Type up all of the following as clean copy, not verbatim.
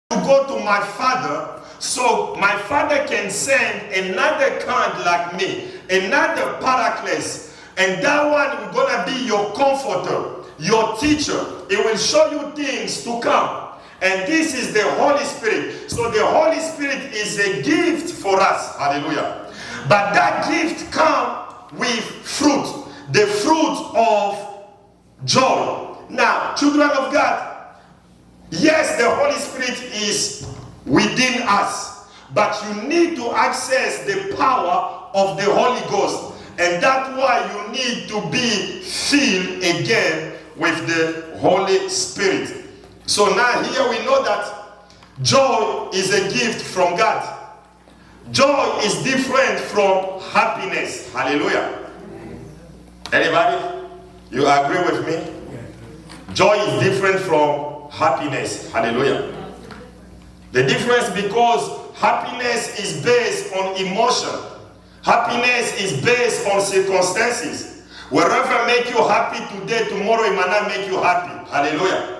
to go to my Father, so my Father can send another kind like me, another Paraclete, and that one is going to be your comforter, your teacher. It will show you things to come. And this is the Holy Spirit. So the Holy Spirit is a gift for us. Hallelujah. But that gift comes with fruit. The fruit of joy. Now, children of God, yes, the Holy Spirit is within us. But you need to access the power of the Holy Ghost. And that's why you need to be filled again with the Holy Spirit. So now here we know that joy is a gift from God. Joy is different from happiness. Hallelujah. Anybody? You agree with me? Joy is different from happiness. Hallelujah. The difference, because happiness is based on emotion. Happiness is based on circumstances. Wherever make you happy today, tomorrow it might not make you happy. Hallelujah.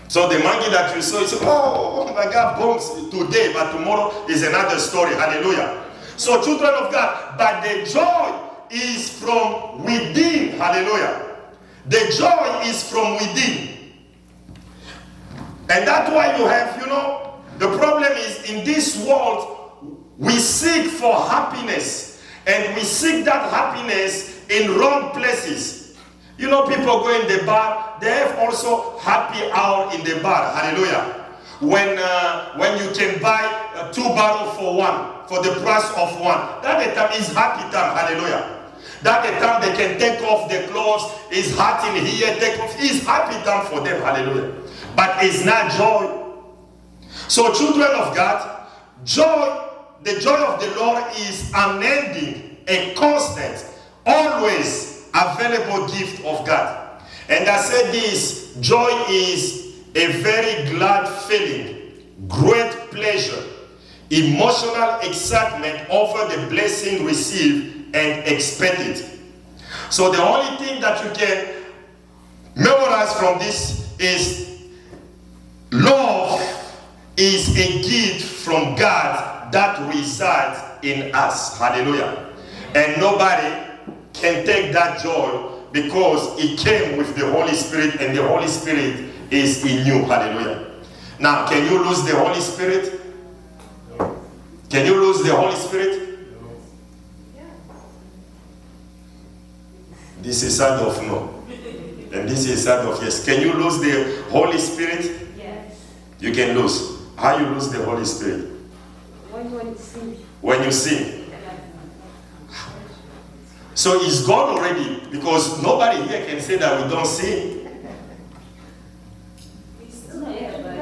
So the monkey that you saw, you say, oh my God, bones today, but tomorrow is another story. Hallelujah. So children of God, but the joy is from within. Hallelujah. The joy is from within. And that's why you have, the problem is in this world, we seek for happiness. And we seek that happiness in wrong places. People go in the bar, they have also happy hour in the bar. Hallelujah. When you can buy 2 bottles for the price of 1. That the time is happy time. Hallelujah. That the time they can take off the clothes, is hot in here, take off. It's happy time for them. Hallelujah. But it's not joy. So children of God, joy, the joy of the Lord is unending, a constant, always available gift of God. And I said this, joy is a very glad feeling, great pleasure, emotional excitement over the blessing received and expected. So the only thing that you can memorize from this is love is a gift from God that resides in us. Hallelujah. And nobody can take that joy because it came with the Holy Spirit, and the Holy Spirit is in you. Hallelujah. Now, can you lose the Holy Spirit? No. Can you lose the Holy Spirit? No. Yeah. This is side of no. And this is side of yes. Can you lose the Holy Spirit? Yes. You can lose. How you lose the Holy Spirit? When you sin. When you sin. So it's gone already, because nobody here can say that we don't sin.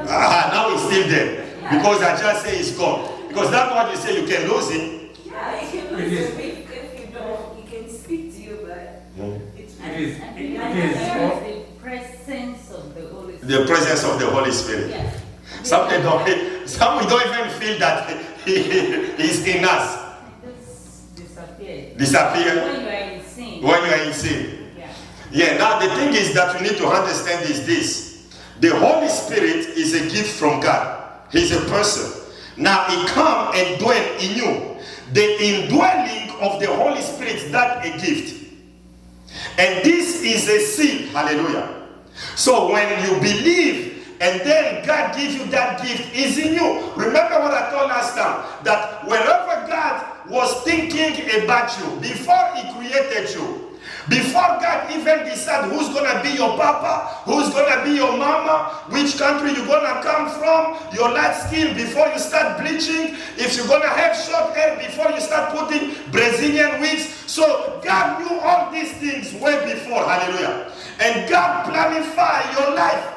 Now it's still there. Because I just say it's gone. Because that's what you say, you can lose it. Yeah, you can lose it if you don't. He can speak to you, but it's the presence of the Holy Spirit. The presence of the Holy Spirit. Yes. Some we don't even feel that He's in us. Disappear. When you are in sin. When you are in sin. Yeah, now the thing is that you need to understand is this. The Holy Spirit is a gift from God. He's a person. Now He come and dwell in you. The indwelling of the Holy Spirit, that's a gift. And this is a seal. Hallelujah. So when you believe, and then God gives you that gift, is in you. Remember what I told last time, that wherever God was thinking about you, before He created you, before God even decided who's going to be your papa, who's going to be your mama, which country you're going to come from, your light skin, before you start bleaching, if you're going to have short hair, before you start putting Brazilian wigs. So God knew all these things way before. Hallelujah. And God planified your life.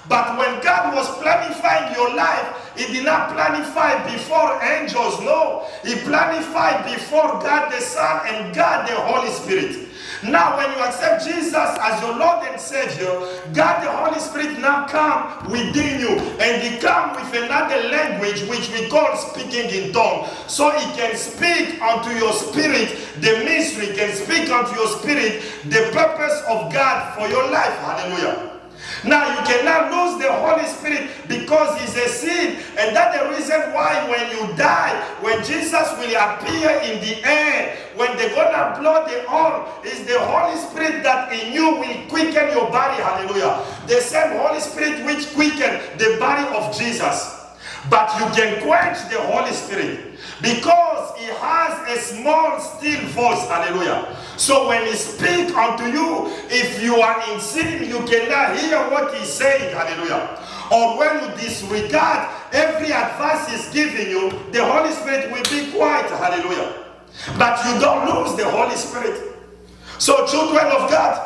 But when God was planifying your life, He did not planify before angels. No. He planified before God the Son and God the Holy Spirit. Now when you accept Jesus as your Lord and Savior, God the Holy Spirit now come within you. And He come with another language which we call speaking in tongue. So He can speak unto your spirit the mystery, can speak unto your spirit the purpose of God for your life. Hallelujah. Now you cannot lose the Holy Spirit because it's a sin. And that's the reason why when you die, when Jesus will appear in the air, when they're going to blow the horn, it's the Holy Spirit that in you will quicken your body. Hallelujah. The same Holy Spirit which quickened the body of Jesus. But you can quench the Holy Spirit because he has a small still voice. Hallelujah. So when he speaks unto you, if you are in sin, you cannot hear what he's saying. Hallelujah. Or when you disregard every advice he's giving you, the Holy Spirit will be quiet. Hallelujah. But you don't lose the Holy Spirit. So children of God,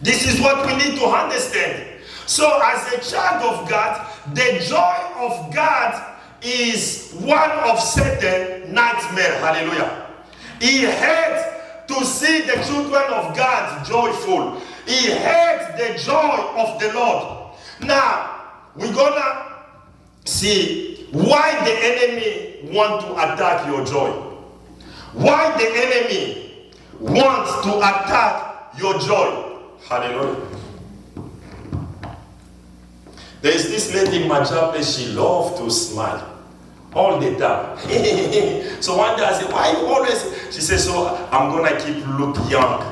this is what we need to understand. So as a child of God, the joy of God is one of Satan's nightmare. Hallelujah. He hates to see the children of God joyful. He hates the joy of the Lord. Now, we're gonna see why the enemy wants to attack your joy. Why the enemy wants to attack your joy. Hallelujah. There is this lady in my chapel, she loves to smile all the time. So one day I said, why you always? She says, so I'm going to keep look young.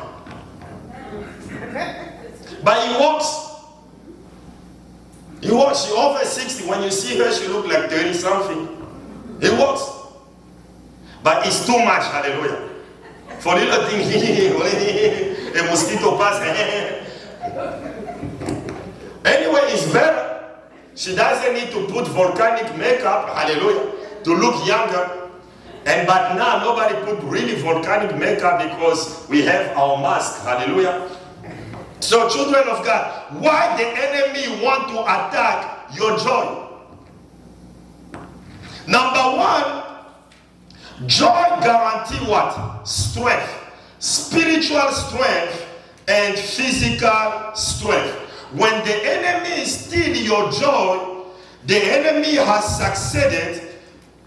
But he walks. She over 60. When you see her, she look like 30 something. He walks. But it's too much, hallelujah. For little thing, a mosquito pass. Anyway, it's better. She doesn't need to put volcanic makeup, hallelujah, to look younger. But now nobody put really volcanic makeup because we have our mask, hallelujah. So children of God, why the enemy want to attack your joy? Number one, joy guarantee what? Strength. Spiritual strength and physical strength. When the enemy steals your joy, the enemy has succeeded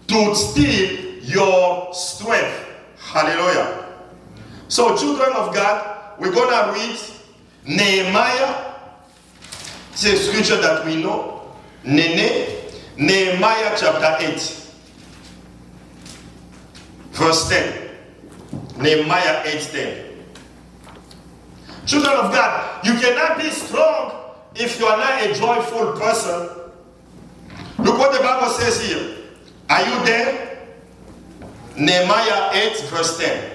to steal your strength. Hallelujah. So children of God, we're going to read Nehemiah. It's a scripture that we know. Nehemiah chapter 8. Verse 10. Nehemiah 8:10. Children of God, you cannot be strong if you are not a joyful person. Look what the Bible says here. Are you there? Nehemiah 8 verse 10.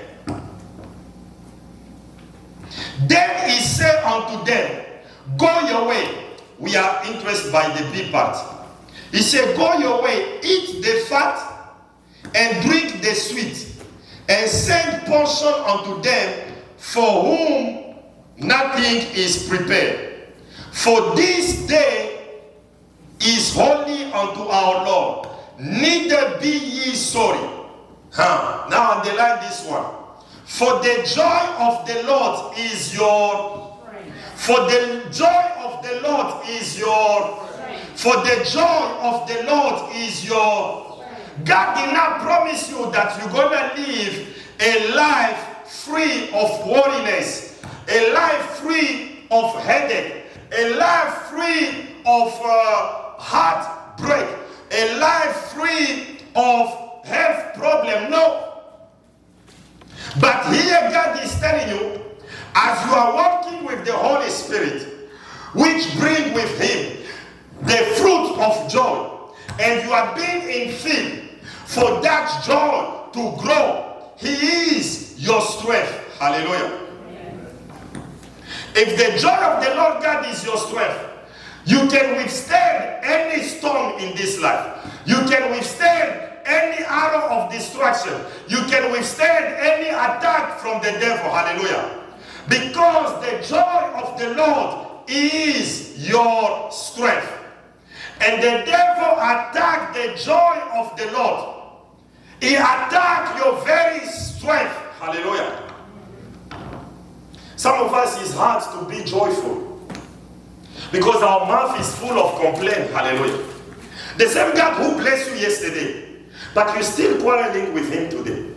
Then he said unto them, go your way. We are interested by the B part. He said, go your way, eat the fat and drink the sweet, and send portion unto them for whom nothing is prepared. For this day is holy unto our Lord. Neither be ye sorry. Now underline this one. For the joy of the Lord is your. For the joy of the Lord is your. For the joy of the Lord is your. God did not promise you that you're going to live a life free of worriness, a life free of headache, a life free of heartbreak, a life free of health problem. No. But here God is telling you, as you are walking with the Holy Spirit, which bring with him the fruit of joy, and you are being infilled for that joy to grow, he is your strength. Hallelujah. If the joy of the Lord God is your strength, you can withstand any storm in this life. You can withstand any arrow of destruction. You can withstand any attack from the devil. Hallelujah. Because the joy of the Lord is your strength. And the devil attacked the joy of the Lord. He attacked your very strength. Hallelujah. Some of us, it's hard to be joyful because our mouth is full of complaint. Hallelujah. The same God who blessed you yesterday, but you're still quarreling with him today.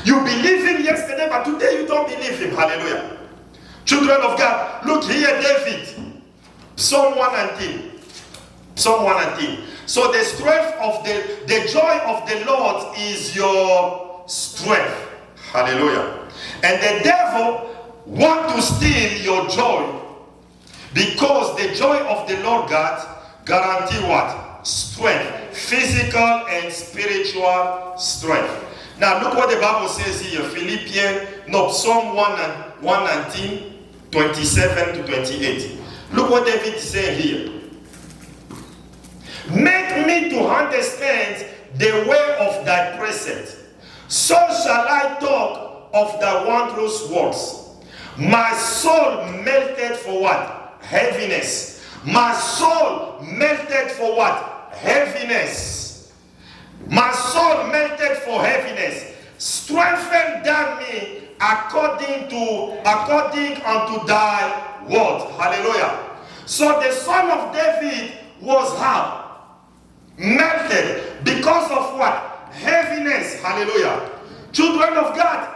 You believe him yesterday, but today you don't believe him. Hallelujah. Children of God, look here, David. Psalm 119. Psalm 119. So the strength of the joy of the Lord is your strength. Hallelujah. And the devil want to steal your joy, because the joy of the Lord God guarantee what? Strength. Physical and spiritual strength. Now look what the Bible says here. Psalm 119, 27 to 28. Look what David is saying here. Make me to understand the way of thy precept. So shall I talk of thy wondrous works. My soul melted for what? Heaviness. My soul melted for what? Heaviness. My soul melted for heaviness. Strengthen thou me according unto thy word. Hallelujah. So the son of David was how? Melted because of what? Heaviness. Hallelujah. Children of God,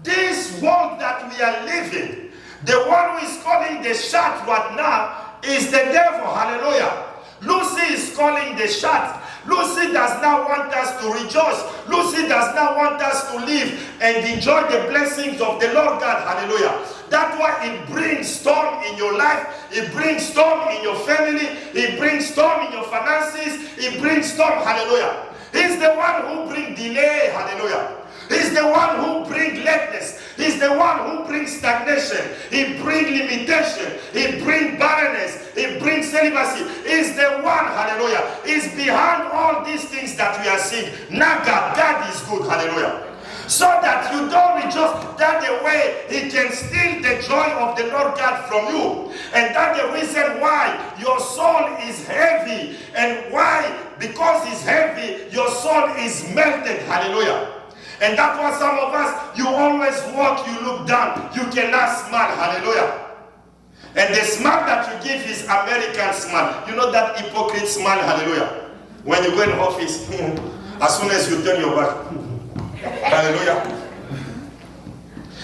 this world that we are living, the one who is calling the shot right now is the devil. Hallelujah. Lucy is calling the shot. Lucy does not want us to rejoice. Lucy does not want us to live and enjoy the blessings of the Lord God. Hallelujah. That's why it brings storm in your life. It brings storm in your family. It brings storm in your finances. It brings storm. Hallelujah. He's the one who brings delay. Hallelujah. He's the one who brings lateness. He's the one who brings stagnation. He brings limitation. He brings barrenness. He brings celibacy. He's the one, hallelujah. He's behind all these things that we are seeing. Now God is good, hallelujah. So that you don't rejoice, that the way he can steal the joy of the Lord God from you. And that's the reason why your soul is heavy. And why? Because it's heavy, your soul is melted, hallelujah. And that's why some of us, you always walk, you look down, you cannot smile, hallelujah. And the smile that you give is American smile. You know that hypocrite smile, hallelujah. When you go in office, as soon as you turn your back, hallelujah.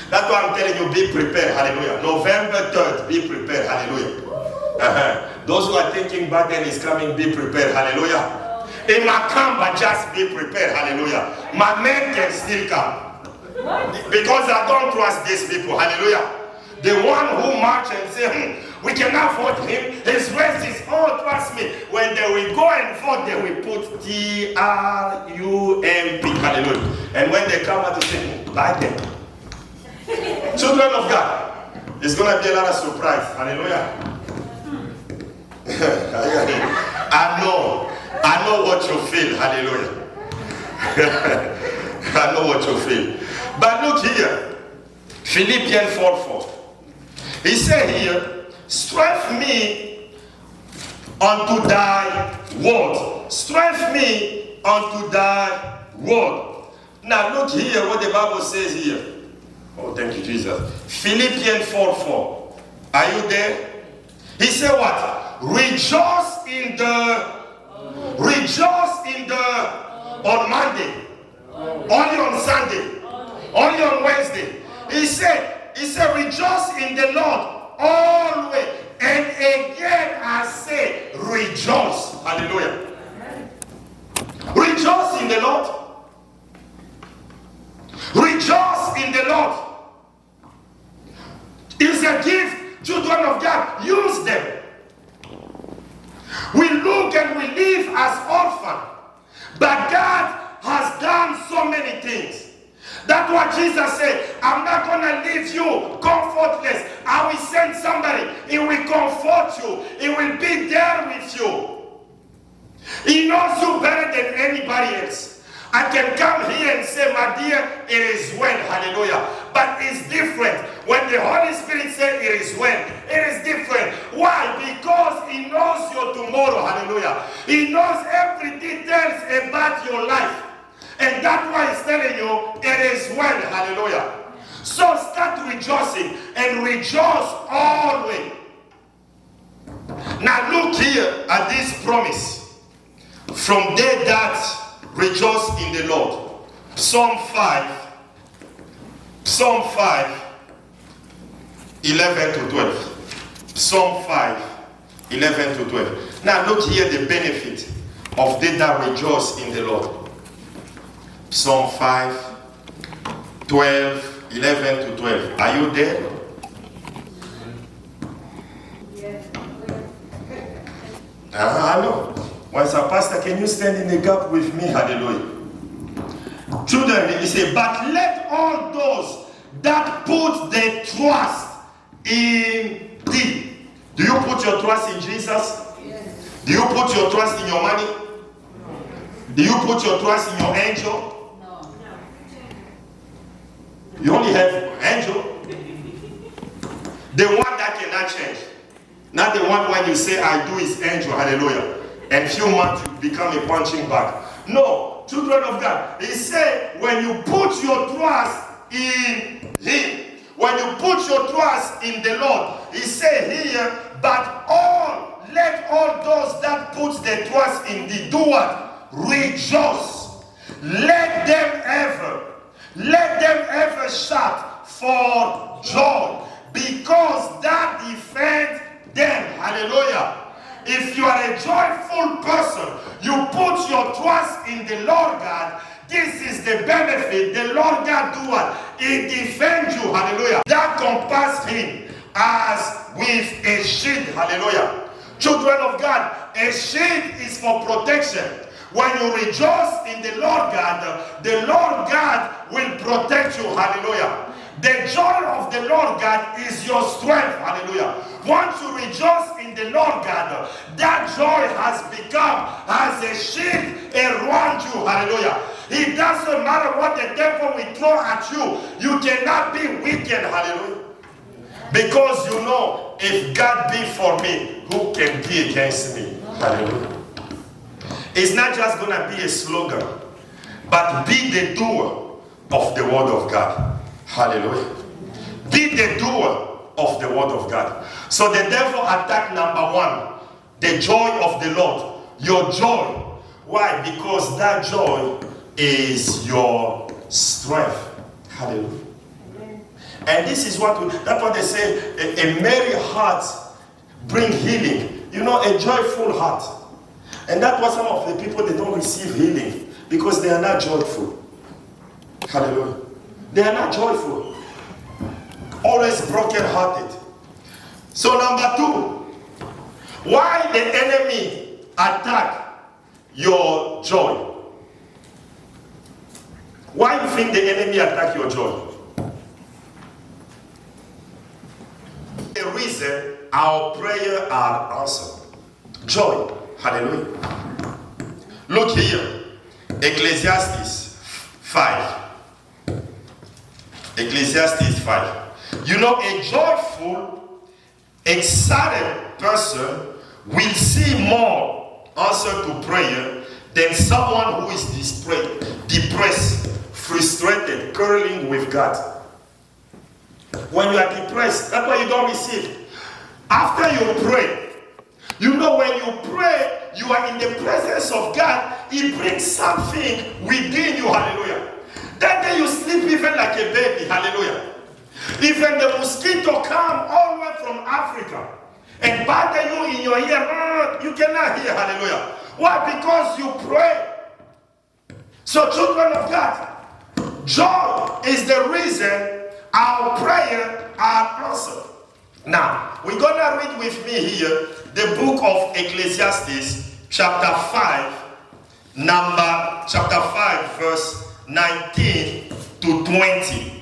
That's why I'm telling you, be prepared, hallelujah. November 3rd, be prepared, hallelujah. Those who are thinking Biden is coming, be prepared, hallelujah. It might come, but just be prepared, hallelujah. My men can still come. Because I don't trust these people, hallelujah. The one who march and say, we cannot vote him, his race is, oh, trust me. When they will go and vote, they will put Trump, hallelujah. And when they come out to say, Biden. Children of God, it's going to be a lot of surprise, hallelujah. I know what you feel, hallelujah. I know what you feel. But look here, Philippians 4:4. He said here, strengthen me unto thy word. Strengthen me unto thy word. Now look here what the Bible says here. Oh, thank you, Jesus. Philippians 4:4. Are you there? He said what? Rejoice on Monday, only on Sunday, only on Wednesday. He said, rejoice in the Lord always. And again I say, rejoice. Hallelujah. Rejoice in the Lord. Rejoice in the Lord. It's a gift, children of God. Use them. We look and we live as orphans. But God has done so many things. That's what Jesus said. I'm not going to leave you comfortless. I will send somebody. He will comfort you. He will be there with you. He knows you better than anybody else. I can come here and say, my dear, it is well, hallelujah. But it's different. When the Holy Spirit says it is well, it is different. Why? Because he knows your tomorrow, hallelujah. He knows every details about your life. And that's why he's telling you, it is well, hallelujah. So start rejoicing and rejoice always. Now look here at this promise. From they that rejoice in the Lord. Psalm 5. 11 to 12. Psalm 5, 11 to 12. Now look here the benefit of they that rejoice in the Lord. Psalm 5, 12, 11 to 12. Are you there? I know. Once a pastor, can you stand in the gap with me? Hallelujah. Children, he said, but let all those that put their trust in thee. Do you put your trust in Jesus? Yes. Do you put your trust in your money? No. Do you put your trust in your angel? No. You only have angel. The one that cannot change. Not the one when you say I do is angel, hallelujah. And few months you become a punching bag. No, children of God. He said when you put your trust in him, when you put your trust in the Lord, he said here, but let all those that put their trust in thee do what? Rejoice. Let them ever shout for joy, because that defends them. Hallelujah. If you are a joyful person, you put your trust in the Lord God, this is the benefit. The Lord God do what? He defends you. Hallelujah. That compass him as with a shield. Hallelujah. Children of God, a shield is for protection. When you rejoice in the Lord God will protect you. Hallelujah. The joy of the Lord God is your strength. Hallelujah. Once you rejoice in the Lord God, that joy has become as a shield around you. Hallelujah. It doesn't matter what the devil will throw at you. You cannot be wicked. Hallelujah. Because you know, if God be for me, who can be against me? Hallelujah. It's not just going to be a slogan, but be the doer of the word of God. Hallelujah. Be the doer of the word of God. So the devil attacked number one, the joy of the Lord. Your joy. Why? Because that joy is your strength. Hallelujah. And this is that's what they say, a merry heart bring healing. You know, a joyful heart. And that's why some of the people, they don't receive healing, because they are not joyful. Hallelujah. They are not joyful. Always broken-hearted. So number two, why the enemy attack your joy? Why you think the enemy attack your joy? The reason our prayers are answered. Joy. Hallelujah. Look here. Ecclesiastes 5. Ecclesiastes 5. You know, a joyful, excited person will see more answer to prayer than someone who is depressed, frustrated, quarreling with God. When you are depressed, that's why you don't receive. After you pray, you know, when you pray, you are in the presence of God. He brings something within you. Hallelujah. That day you sleep even like a baby. Hallelujah. Even the mosquito come all the way from Africa and bother you in your ear, you cannot hear. Hallelujah. Why? Because you pray. So children of God, joy is the reason our prayer are answered. Now, we're going to read with me here the book of Ecclesiastes, chapter 5, verse 19 to 20.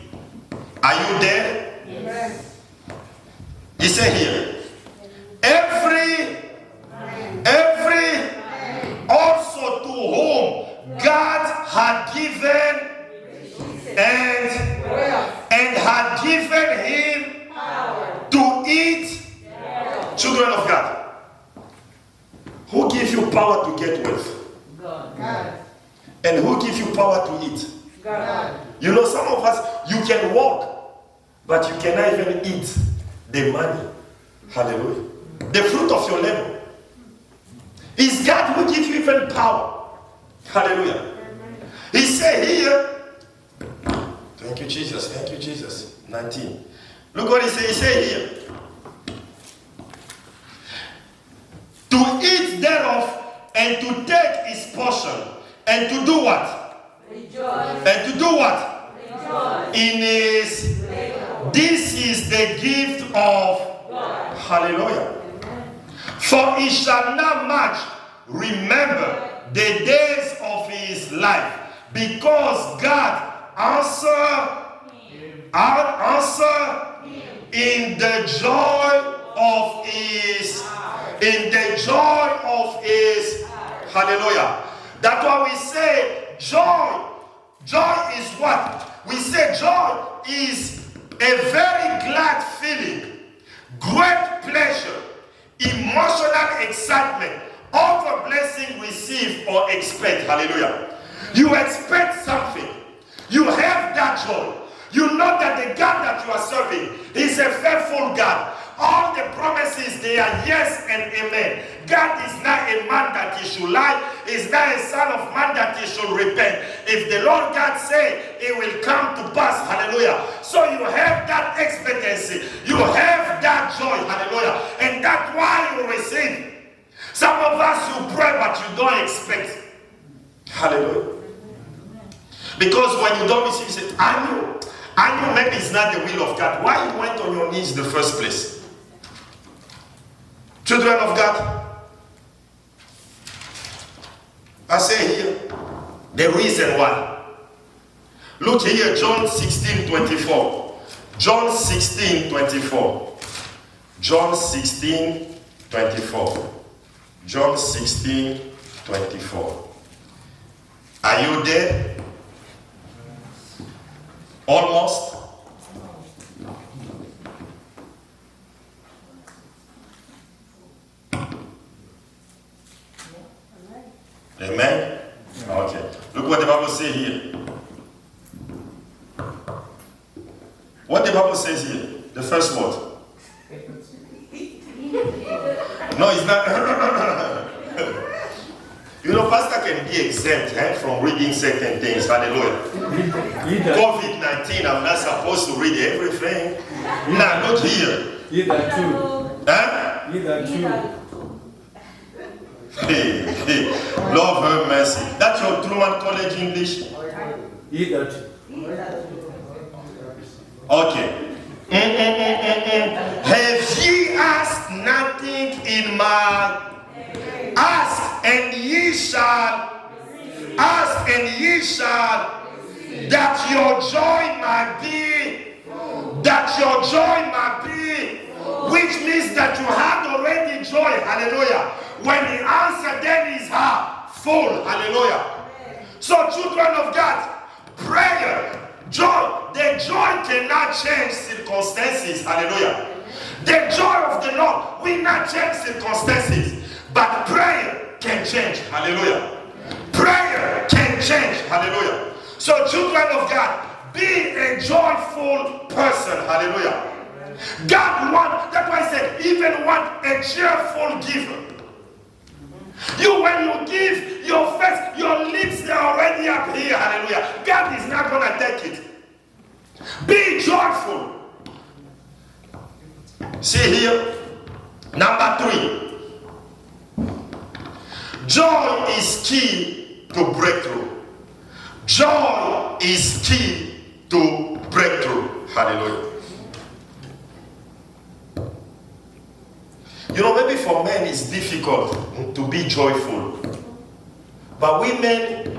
Are you there? Yes. He said here, every also to whom God had given and had given him to eat. Children of God, who gives you power to get wealth? God. And who gives you power to eat? God. You know, some of us, you can walk, but you cannot even eat the money. Hallelujah. The fruit of your labor. Is God who gives you even power. Hallelujah. He said here, thank you, Jesus. 19. Look what he said. He said here. To eat thereof and to take his portion. And to do what? Rejoice. And to do what? Rejoice. In his. This is the gift of God. Hallelujah. For he shall not much remember the days of his life, because God answer in the joy of his, hallelujah. That's why we say joy. Joy is what? We say joy is a very glad feeling, great pleasure, emotional excitement over blessing received or expect. Hallelujah. You expect something. You have that joy. You know that the God that you are serving is a faithful God. All the promises, they are yes and amen. God is not a man that he should lie. He's not a son of man that he should repent. If the Lord God say, it will come to pass. Hallelujah. So you have that expectancy. You have that joy. Hallelujah. And that's why you receive. Some of us, you pray, but you don't expect. Hallelujah. Because when you don't receive, you say, I know maybe it's not the will of God. Why you went on your knees in the first place? Children of God, I say here, the reason why. Look here, John 16:24. John 16:24. John 16:24. John 16:24. Are you there? Almost. Amen? Okay. Look what the Bible says here. What the Bible says here. The first word. No, it's not. You know, pastor can be exempt from reading certain things. Hallelujah. COVID-19, I'm not supposed to read everything. No, not here. Either two. Huh? Either two. Hey, Lord have mercy. That's your Truman College English? Either two. Okay. Have ye asked nothing in my... Ask and ye shall... Ask and ye shall... That your joy might be... That your joy might be... Which means that you had already joy. Hallelujah. When he answered, then his heart full. Hallelujah. So children of God, prayer, joy, the joy cannot change circumstances. Hallelujah. The joy of the Lord will not change circumstances, but prayer can change. Hallelujah. Prayer can change. Hallelujah. So children of God, be a joyful person. Hallelujah. God wants, that's why I said, even want a cheerful giver. You, when you give, your face, your lips, they're already up here. Hallelujah. God is not going to take it. Be joyful. See here. Number 3. Joy is key to breakthrough. Joy is key to breakthrough. Hallelujah. You know, maybe for men it's difficult to be joyful. But women,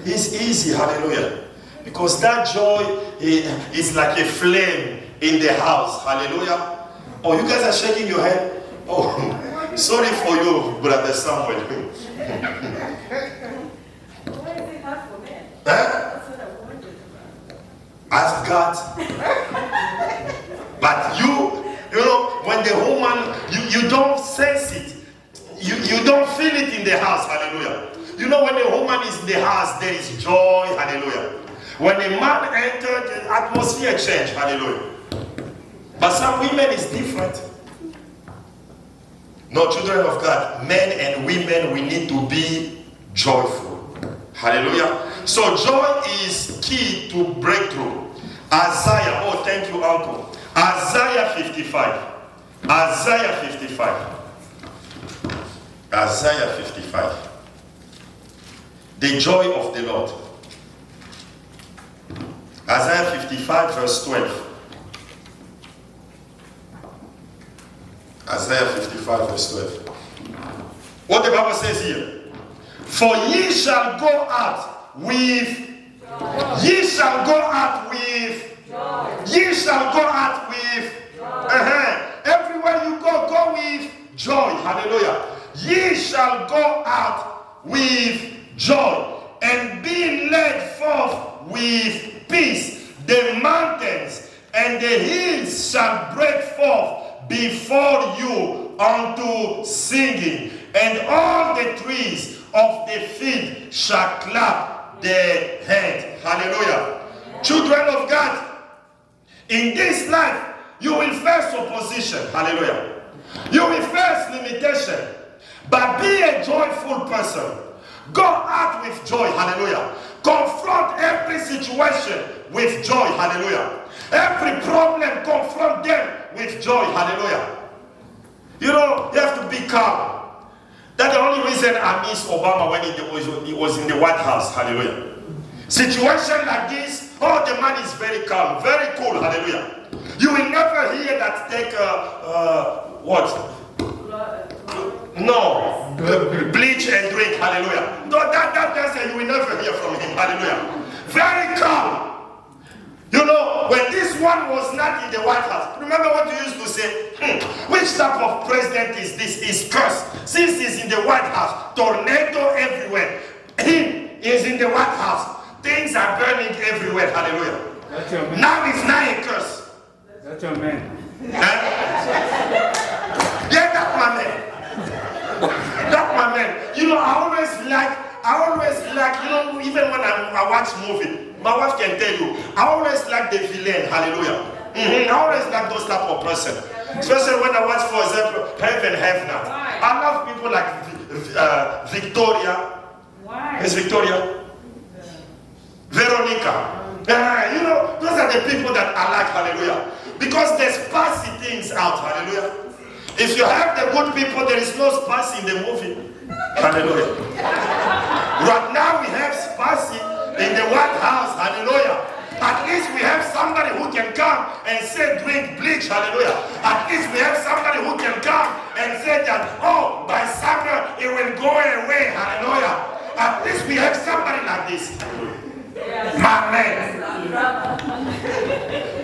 it's easy, hallelujah. Because that joy is like a flame in the house, hallelujah. Oh, you guys are shaking your head? Oh, sorry for you, Brother Samuel. Why is it hard for men? Huh? That's what I wondered about. Ask God. But you know, when the woman, you don't sense it. You don't feel it in the house, hallelujah. You know, when a woman is in the house, there is joy, hallelujah. When a man enters, the atmosphere change, hallelujah. But some women is different. No, children of God, men and women, we need to be joyful. Hallelujah. So joy is key to breakthrough. Isaiah, oh thank you, Uncle. Isaiah 55. Isaiah 55. Isaiah 55. The joy of the Lord. Isaiah 55 verse 12. Isaiah 55 verse 12. What the Bible says here. For ye shall go out with joy. Ye shall go out with joy. Ye shall go out with joy. Everywhere you go, go with joy. Hallelujah. Ye shall go out with joy and be led forth with peace. The mountains and the hills shall break forth before you unto singing, and all the trees of the field shall clap their hands. Hallelujah. Children of God, in this life, you will face opposition. Hallelujah. You will face limitation. But be a joyful person. Go out with joy. Hallelujah. Confront every situation with joy. Hallelujah. Every problem, confront them with joy. Hallelujah. You know, you have to be calm. That's the only reason I miss Obama when he was in the White House. Hallelujah. Situation like this, oh, the man is very calm, very cool. Hallelujah. You will never hear that take what? No, bleach and drink. Hallelujah. No, that's you will never hear from him. Hallelujah. Very calm. You know, when this one was not in the White House, remember what you used to say? Which type of president is this? Is cursed. Since he's in the White House, tornado everywhere. He is in the White House. Things are burning everywhere. Hallelujah. That's your man. Now it's not a curse. That's your man. Yeah, that's my man. That's my man. You know, I always like, you know, even when I watch movie, my wife can tell you, I always like the villain. Hallelujah. I always like those type of person. Especially when I watch, for example, Heaven, Have Not. I love people like Victoria. Why? Is Victoria? Veronica. You know, those are the people that I like. Hallelujah. Because there's spicy things out. Hallelujah. If you have the good people, there is no spicy in the movie. Hallelujah. Right now we have spicy in the White House. Hallelujah. At least we have somebody who can come and say drink bleach. Hallelujah. At least we have somebody who can come and say that, oh, by summer it will go away. Hallelujah. At least we have somebody like this. My man.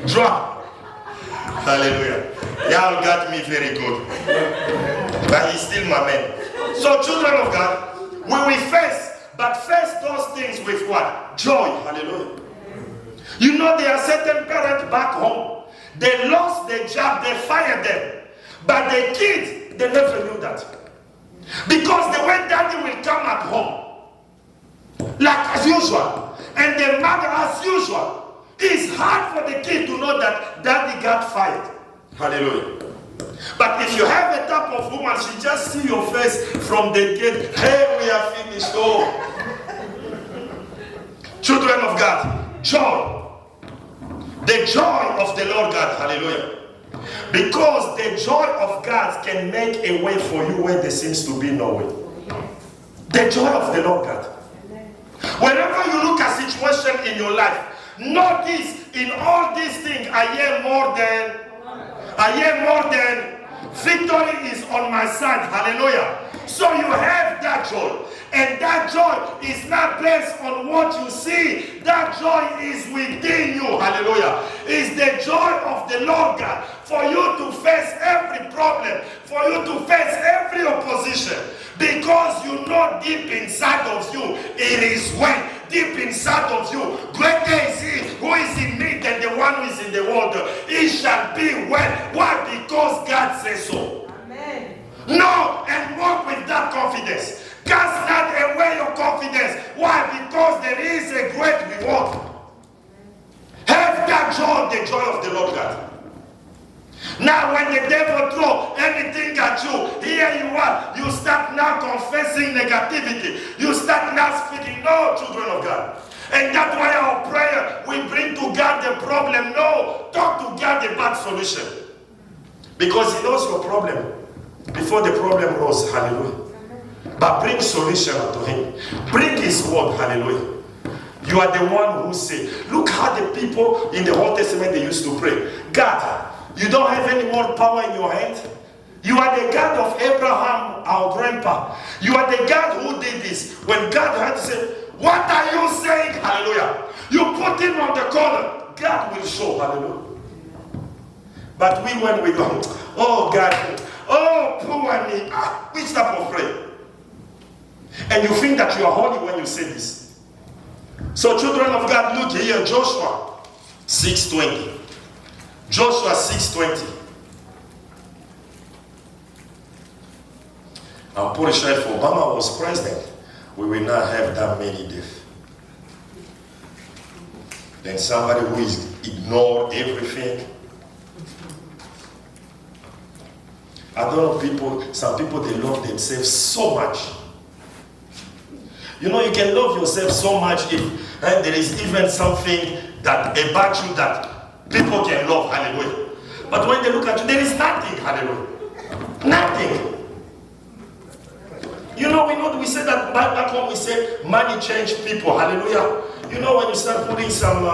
Drop. Hallelujah. Y'all got me very good. But he's still my man. So children of God, we will face, but face those things with what? Joy. Hallelujah. You know, there are certain parents back home. They lost their job, they fired them. But the kids, they never knew that. Because the way daddy will come at home, like as usual, and the mother as usual, it's hard for the kid to know that daddy got fired. Hallelujah. But if you have a type of woman, she just see your face from the gate. Hey, we are finished. Oh. Children of God, joy. The joy of the Lord God. Hallelujah. Because the joy of God can make a way for you where there seems to be no way. The joy of the Lord God. Whenever you look at situation in your life, notice in all these things, I hear more than victory is on my side. Hallelujah. So you have that joy. And that joy is not based on what you see. That joy is within you. Hallelujah. It's the joy of the Lord God. For you to face every problem. For you to face every opposition. Because you know deep inside of you, it is well. Deep inside of you, greater is he who is in me than the one who is in the world. It shall be well. Why? Because God says so. Amen. No, and walk with that confidence. Cast not away your confidence. Why? Because there is a great reward. Have that joy, the joy of the Lord God. Now when the devil throw anything at you, here you are, you start now confessing negativity. You start now speaking, no, children of God. And that's why our prayer, we bring to God the problem. No, talk to God about solution. Because he knows your problem before the problem rose. Hallelujah. But bring solution to him. Bring his word. Hallelujah. You are the one who say, look how the people in the Old Testament they used to pray. God, you don't have any more power in your hand. You are the God of Abraham, our grandpa. You are the God who did this. When God had to say, what are you saying? Hallelujah. You put him on the corner. God will show. Hallelujah. But when we go, oh God, oh poor me. Which type of prayer? And you think that you are holy when you say this. So children of God, look here, Joshua 6:20. Joshua 6:20. I'm pretty sure if Obama was president, we will not have that many deaths. Then somebody who is ignore everything. I don't know people, some people they love themselves so much. You know, you can love yourself so much if there is even something that about you that people can love, hallelujah. But when they look at you, there is nothing, hallelujah. Nothing. You know, we say that back when we say money change people, hallelujah. You know, when you start putting some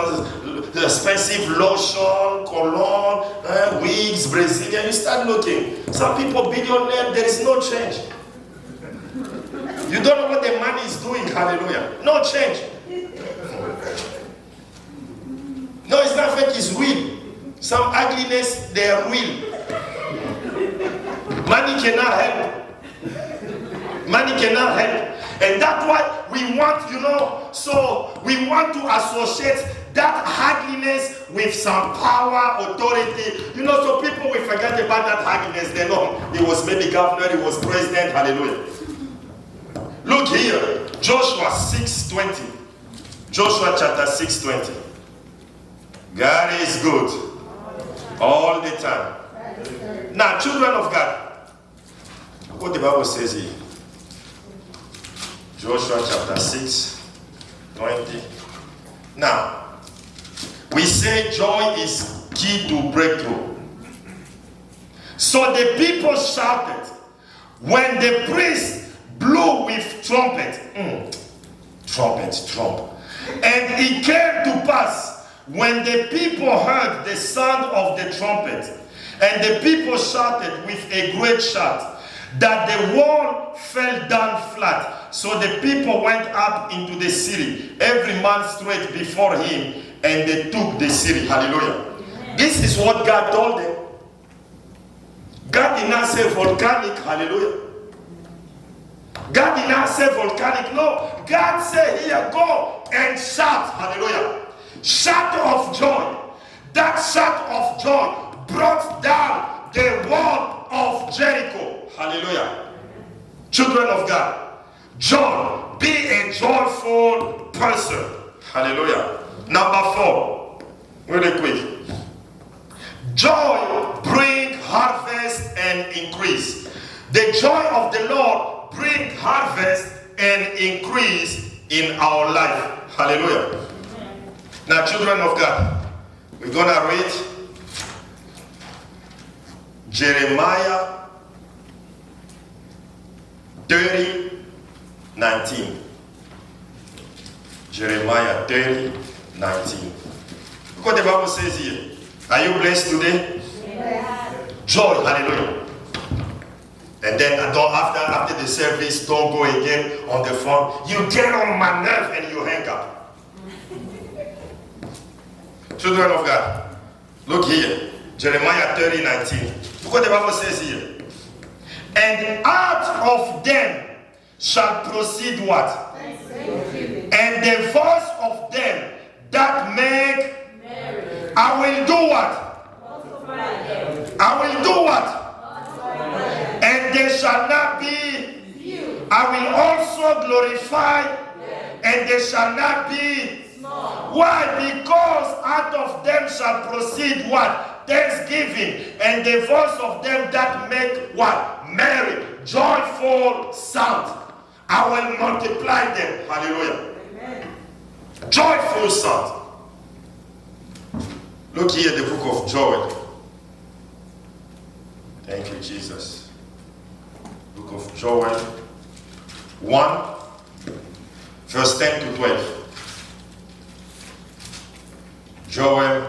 expensive lotion, cologne, wigs, Brazilian, you start looking. Some people, billionaire, there is no change. You don't know what the money is doing, hallelujah. No change. No, it's not fake, it's real. Some ugliness, they are real. Money cannot help. Money cannot help. And that's why we want, you know, so we want to associate that ugliness with some power, authority. You know, so people will forget about that ugliness. They know he was maybe governor, he was president, hallelujah. Look here, Joshua 6:20. Joshua chapter 6:20. God is good all the time. Now, children of God, what the Bible says here. Joshua chapter 6:20. Now, we say joy is key to breakthrough. So the people shouted when the priest blew with trumpet. Trump. And it came to pass when the people heard the sound of the trumpet, and the people shouted with a great shout, that the wall fell down flat. So the people went up into the city, every man straight before him, and they took the city. Hallelujah. Amen. This is what God told them. God did not say volcanic. Hallelujah. God did not say volcanic. No. God said here, go and shout. Hallelujah. Shout of joy. That shout of joy brought down the wall of Jericho. Hallelujah. Children of God, joy. Be a joyful person. Hallelujah. Number 4, really quick. Joy bring harvest and increase. The joy of the Lord bring harvest and increase in our life. Hallelujah. Now, children of God, we're going to read Jeremiah 30:19. Jeremiah 30:19. Look what the Bible says here. Are you blessed today? Yes. Joy, hallelujah. And then after the service, don't go again on the phone. You get on my nerve and you hang up. Children of God, look here. Jeremiah 30:19. Look what the Bible says here. And out of them shall proceed what? And the voice of them that make merry. I will do what? I will do what? And they shall not be few. I will also glorify them. And they shall not be small. Why? Because out of them shall proceed what? Thanksgiving, and the voice of them that make what? Merry, joyful sound. I will multiply them. Hallelujah. Amen. Joyful sound. Look here, the book of Joel. Thank you, Jesus. Book of Joel 1, verse 10 to 12. Joel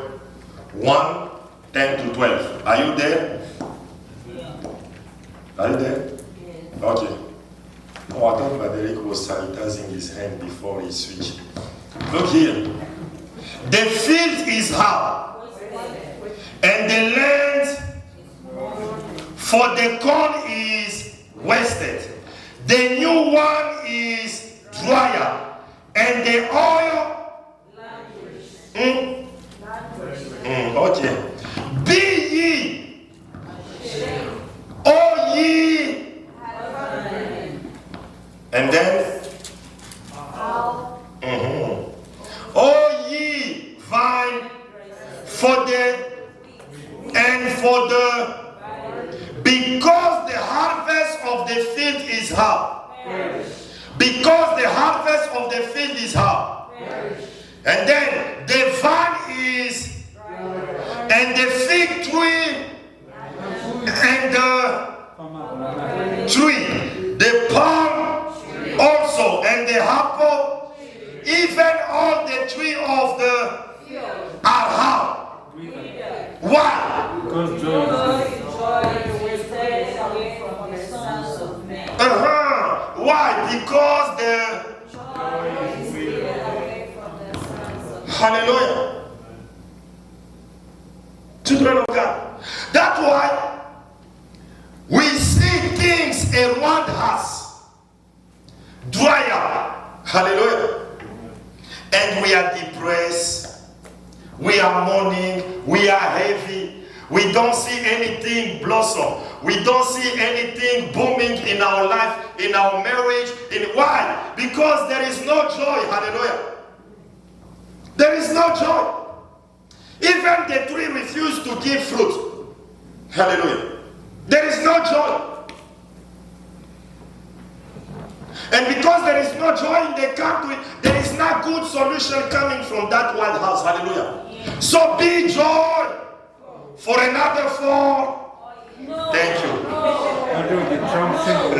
1, 10 to 12. Are you there? Are you there? Yes. Okay. Oh, I thought Baderick was sanitizing his hand before he switched. Look here. The field is hard, and the land for the corn is wasted. The new one is drier, and the oil. Okay. Be ye, O ye, and then. O ye vine for the because the harvest of the field is hard. Because the harvest of the field is hard. And then the vine is, and the fig tree, and the tree, the palm also, and the apple, even all the tree of the are hard. Why? Because joy Why? Because the hallelujah. Children of God. That's why we see things around us drier. Hallelujah. And we are depressed. We are mourning. We are heavy. We don't see anything blossom. We don't see anything booming in our life, in our marriage. Why? Because there is no joy. Hallelujah. There is no joy. Even the tree refused to give fruit. Hallelujah. There is no joy. And because there is no joy in the country, there is not good solution coming from that White House. Hallelujah. So be joy for another 4. Thank you. I do the Trump symbol.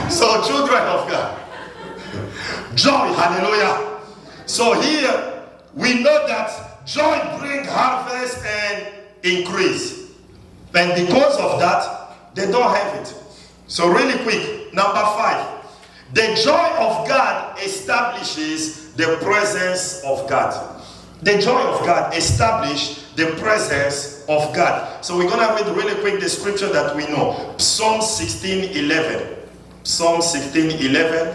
So children of God, joy, hallelujah. So here we know that joy brings harvest and increase. And because of that, they don't have it. So really quick, number 5. The joy of God establishes the presence of God. The joy of God establishes the presence of God. So we're going to read really quick the scripture that we know. Psalm 16:11. Psalm 16:11.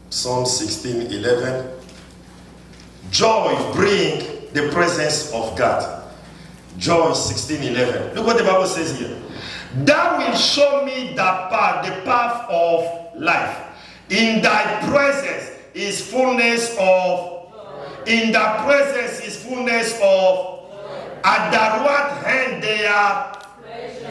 Psalm 16:11. Joy brings the presence of God. Joy 16:11. Look what the Bible says here. Thou wilt show me the path of life. In thy presence is fullness of. In thy presence is fullness of. At the right hand they are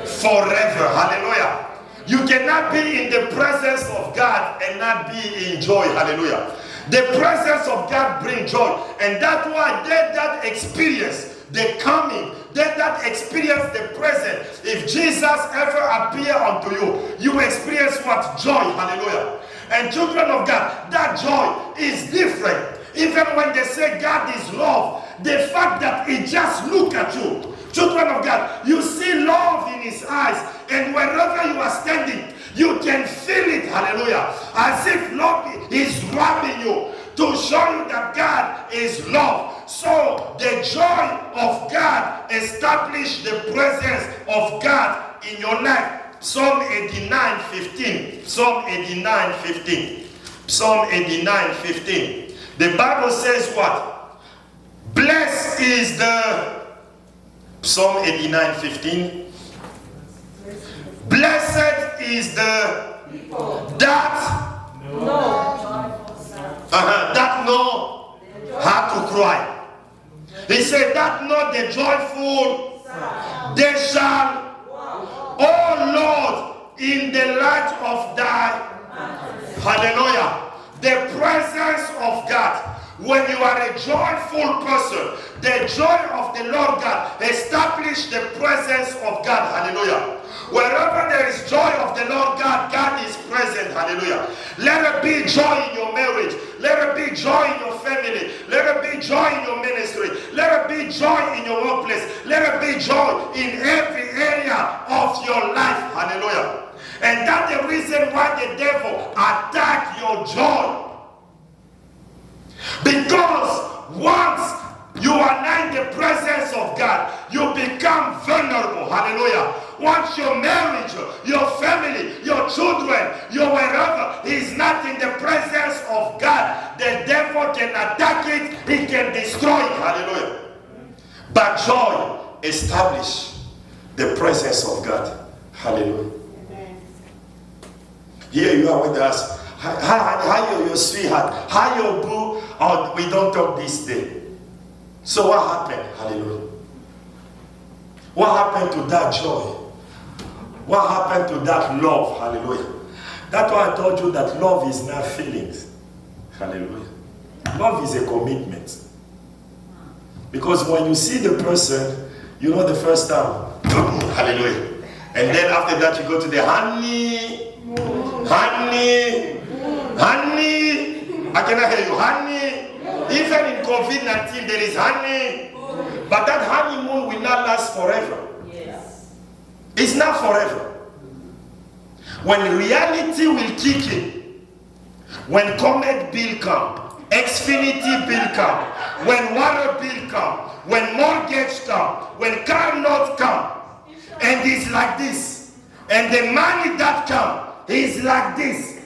forever. Hallelujah. You cannot be in the presence of God and not be in joy. Hallelujah. The presence of God brings joy. And that's why they that experience the coming, they that experience the present, if Jesus ever appear unto you, you experience what? Joy. Hallelujah. And children of God, that joy is different. Even when they say God is love, the fact that he just look at you, children of God, you see love in his eyes, and wherever you are standing, you can feel it. Hallelujah. As if love is rubbing you to show you that God is love. So the joy of God establishes the presence of God in your life. Psalm 89:15. Psalm 89:15. Psalm 89:15. The Bible says what? Blessed is the Psalm 89:15. Blessed is the that know how to cry. He said that know the joyful they shall. Oh Lord in the light of thy hallelujah. The presence of God. When you are a joyful person, the joy of the Lord God establish the presence of God. Hallelujah. Wherever there is joy of the Lord God, God is present. Hallelujah. Let it be joy in your marriage. Let it be joy in your family. Let it be joy in your ministry. Let it be joy in your workplace. Let it be joy in every area of your life. Hallelujah. And that's the reason why the devil attacked your joy. Because once you are not in the presence of God, you become vulnerable. Hallelujah. Once your marriage, your family, your children, your wherever is not in the presence of God, the devil can attack it, he can destroy it. Hallelujah. But joy establish the presence of God. Hallelujah. Here you are with us. How your sweetheart? How your boo? Oh, we don't talk this day. So what happened? Hallelujah. What happened to that joy? What happened to that love? Hallelujah. That's why I told you that love is not feelings. Hallelujah. Love is a commitment. Because when you see the person, you know the first time. Hallelujah. And then after that you go to the honey. Honey. I cannot hear you. Honey. Even in COVID-19 there is honey. But that honeymoon will not last forever. Yes. It's not forever. When reality will kick in, when Comet bill come, Xfinity bill come, when water bill come, when mortgage come, when car note come, and it's like this, and the money that come is like this,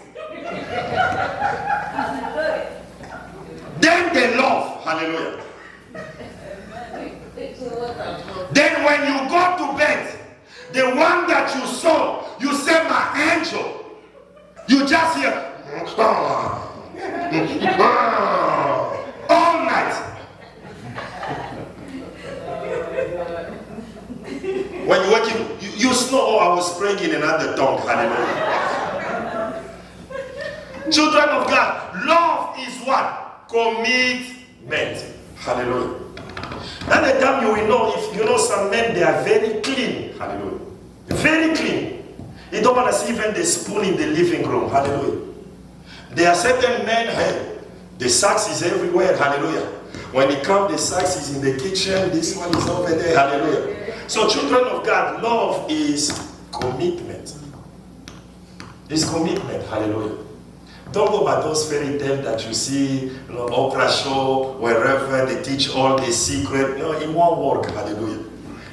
then they love. Hallelujah. Then when you go to bed, the one that you saw, you say, my angel. You just hear all night. When you wake up, you know, oh, I was praying in another tongue. Hallelujah. Children of God, love is what? Commitment. Hallelujah. And the time you will know, if you know some men, they are very clean. Hallelujah. Very clean. You don't want to see even the spoon in the living room. Hallelujah. There are certain men, hey, the socks is everywhere. Hallelujah. When it comes, the socks is in the kitchen. This one is over there. Hallelujah. So children of God, love is commitment. It's commitment. Hallelujah. Don't go by those fairy tales that you see, Oprah show, wherever they teach all the secret. No, it won't work. Hallelujah.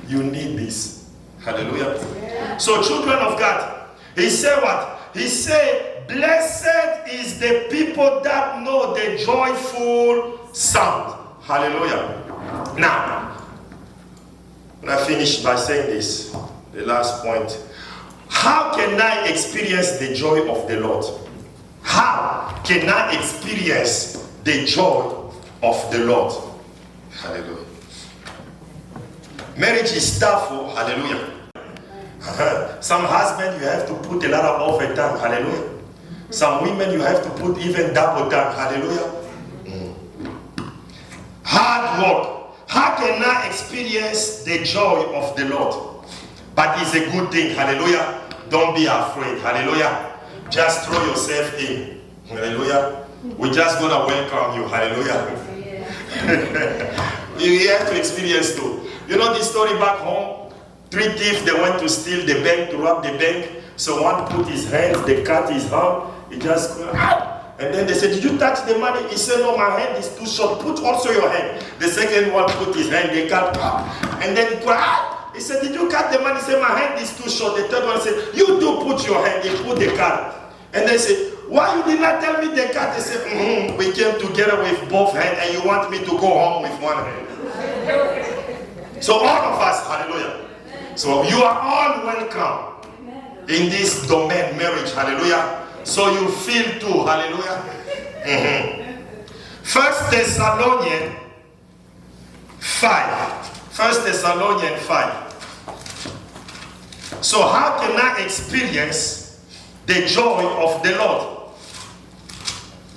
You need this. Hallelujah. Yeah. So children of God, he said what? He said, blessed is the people that know the joyful sound. Hallelujah. Now, when I finish by saying this, the last point. How can I experience the joy of the Lord? How can I experience the joy of the Lord? Hallelujah. Marriage is tough. Hallelujah. Some husbands, you have to put a lot of overtime. Hallelujah. Some women, you have to put even double time. Hallelujah. Hard work. How can I experience the joy of the Lord? But it's a good thing. Hallelujah. Don't be afraid. Hallelujah. Just throw yourself in. Hallelujah. We're just going to welcome you. Hallelujah. You have to experience too. You know this story back home? 3 thieves, they went to steal the bank, to rob the bank. So one put his hands, they cut his arm. He just, and then they said, did you touch the money? He said, no, my hand is too short. Put also your hand. The second one put his hand, they cut. And then he said, did you cut the money? He said, my hand is too short. The third one said, you do put your hand. He put the card. And they said, why you did not tell me the card? They said, we came together with both hands and you want me to go home with one hand. So all of us, hallelujah. So you are all welcome in this domain, marriage, hallelujah. So you feel too, hallelujah. 1 Thessalonians 5. 1 Thessalonians 5. So how can I experience the joy of the Lord?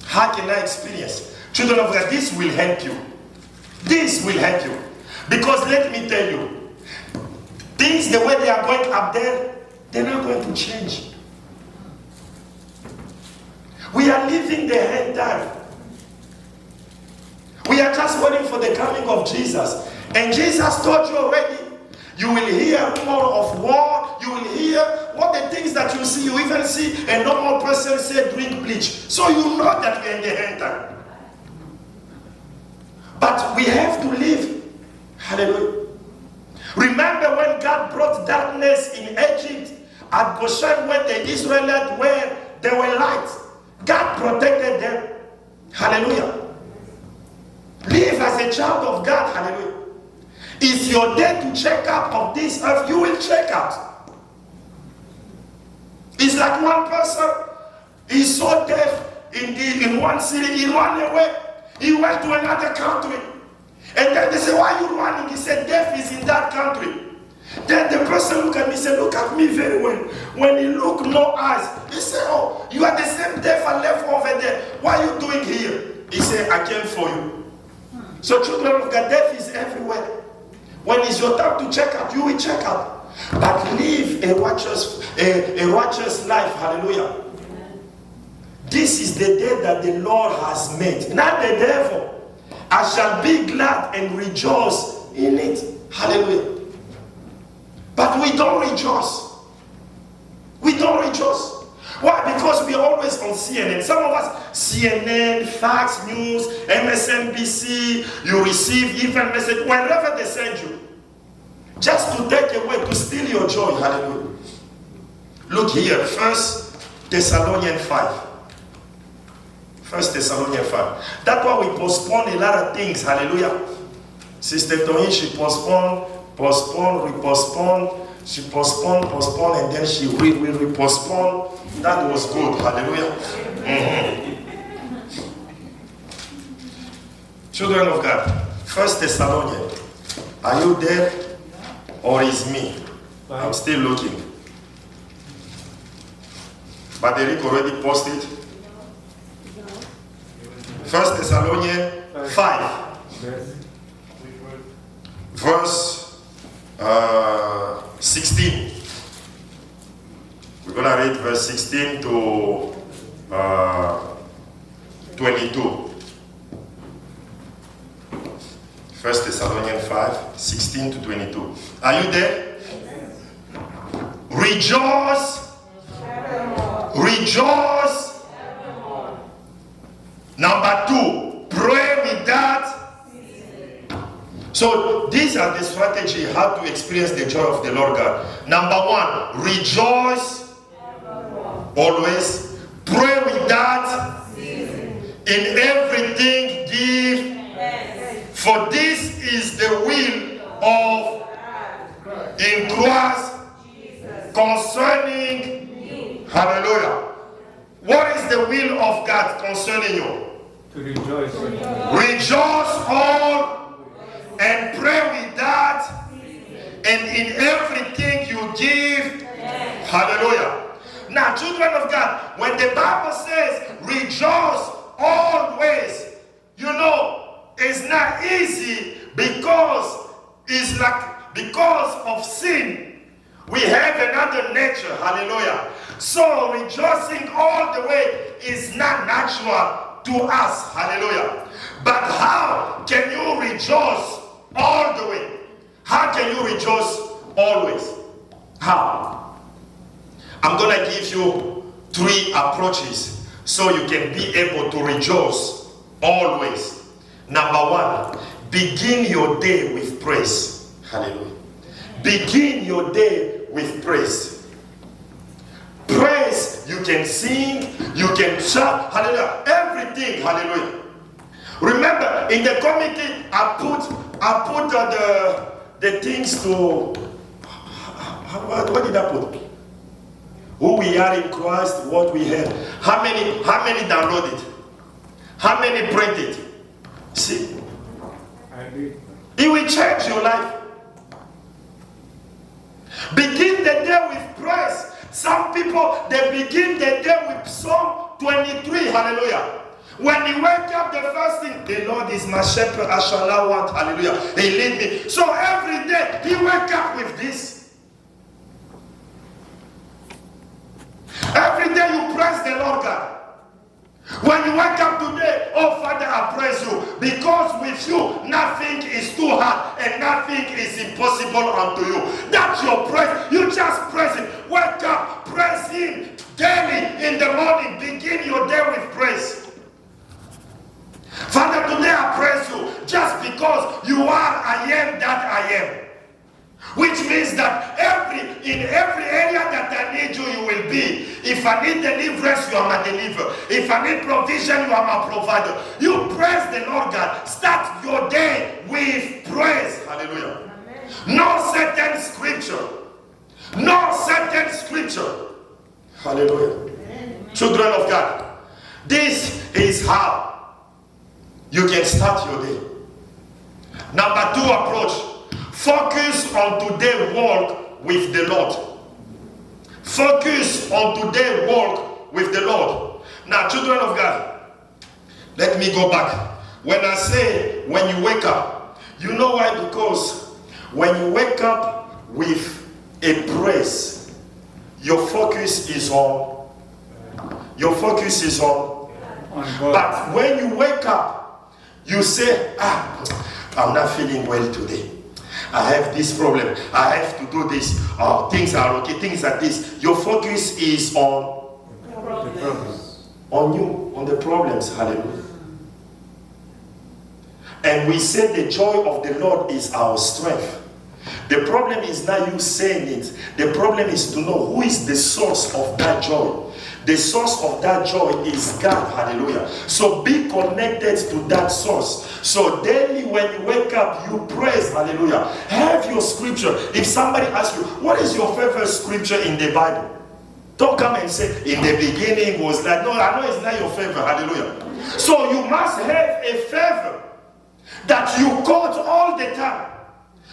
How can I experience? Children of God, this will help you. This will help you. Because let me tell you, things the way they are going up there, they're not going to change. We are living the end time. We are just waiting for the coming of Jesus. And Jesus told you already, you will hear rumor of war. You will hear all the things that you see. You even see a normal person say drink bleach. So you know that we are in the end time. But we have to live. Hallelujah. Remember when God brought darkness in Egypt at Goshen, when the Israelites were, they were light. God protected them. Hallelujah. Live as a child of God. Hallelujah. It's your day to check out of this earth. You will check out. It's like one person, he saw death in one city. He ran away. He went to another country. And then they said, why are you running? He said, death is in that country. Then the person looked at me and said, look at me very well. When he looked, no eyes. He said, oh, you are the same death I left over there. What are you doing here? He said, I came for you. So children of God, death is everywhere. When it's your time to check out, you will check out. But live a righteous life. Hallelujah. This is the day that the Lord has made. Not the devil. I shall be glad and rejoice in it. Hallelujah. But we don't rejoice. We don't rejoice. Why? Because we are always on CNN. Some of us, CNN, Fox News, MSNBC, you receive even message wherever they send you. Just to take away, to steal your joy. Hallelujah. Look here, 1 Thessalonians 5. 1 Thessalonians 5. That's why we postpone a lot of things. Hallelujah. Sister Toyin, she postponed, she postponed, and then she postponed. That was good. Hallelujah. Children of God, 1 Thessalonians. Are you there? Or is me? I'm still looking. But Eric already posted. 1 Thessalonians 5. Verse 16. We're going to read verse 16 to 22. 1 Thessalonians 5, 16 to 22. Are you there? Rejoice. Rejoice. Number 2, pray without. So these are the strategy how to experience the joy of the Lord God. Number 1, rejoice always. Pray without. In everything give. For this is the will of in Christ concerning. Hallelujah. What is the will of God concerning you? To rejoice. Rejoice all and pray with that, and in everything you give. Hallelujah. Now, children of God, when the Bible says rejoice always, you know, it's not easy because it's like because of sin. We have another nature. Hallelujah. So rejoicing all the way is not natural to us. Hallelujah. But how can you rejoice all the way? How can you rejoice always? How? I'm going to give you 3 approaches so you can be able to rejoice always. Number 1, begin your day with praise. Hallelujah. Begin your day with praise. Praise, you can sing, you can shout, hallelujah, everything, hallelujah. Remember, in the committee, I put the things to, what did I put? Who we are in Christ, what we have. How many downloaded? How many printed? See? It will change your life. Begin the day with people, they begin the day with Psalm 23, hallelujah. When he wake up, the first thing, the Lord is my shepherd, I shall not want, hallelujah. He lead me. So every day, he wake up with this. Every day you praise the Lord God. When you wake up today, oh Father, I praise you. Because with you, nothing is too hard and nothing is impossible unto you. That's your praise. You just praise him. Wake up, praise him daily in the morning. Begin your day with praise. Father, today I praise you just because you are I am that I am. Which means that in every area that I need you, you will be. If I need deliverance, you are my deliverer. If I need provision, you are my provider. You praise the Lord God. Start your day with praise. Hallelujah. Amen. No certain scripture. No certain scripture. Hallelujah. Amen. Children of God, this is how you can start your day. Number 2 approach. Focus on today's walk with the Lord. Focus on today's walk with the Lord. Now, children of God, let me go back. When I say when you wake up, you know why? Because when you wake up with a praise, your focus is on. Your focus is on. But when you wake up, you say, I'm not feeling well today. I have this problem. I have to do this. Things are okay. Things are this. Your focus is on problems. On you, on the problems. Hallelujah. And we say the joy of the Lord is our strength. The problem is not you saying it. The problem is to know who is the source of that joy. The source of that joy is God. Hallelujah. So be connected to that source. So daily when you wake up, you praise. Hallelujah. Have your scripture. If somebody asks you, what is your favorite scripture in the Bible? Don't come and say, in the beginning was that. No, I know it's not your favorite. Hallelujah. So you must have a favorite that you quote all the time.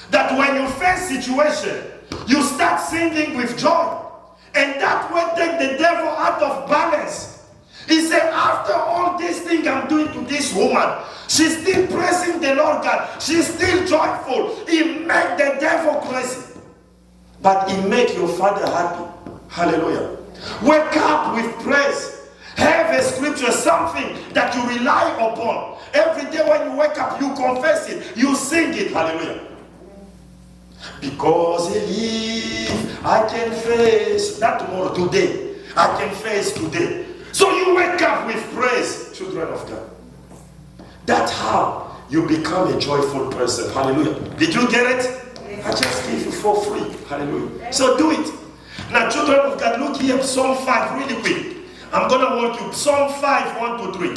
That when you face situation, you start singing with joy. And that will take the devil out of balance. He said, after all this thing I'm doing to this woman, she's still praising the Lord God. She's still joyful. He make the devil crazy. But he make your father happy. Hallelujah. Wake up with praise. Have a scripture, something that you rely upon. Every day when you wake up, you confess it. You sing it. Hallelujah. Because he lives, I can face, not tomorrow, today. I can face today. So you wake up with praise, children of God. That's how you become a joyful person. Hallelujah. Did you get it? I just give you for free. Hallelujah. So do it. Now, children of God, look here, Psalm 5, really quick. I'm going to walk you. Psalm 5, 1 to 3.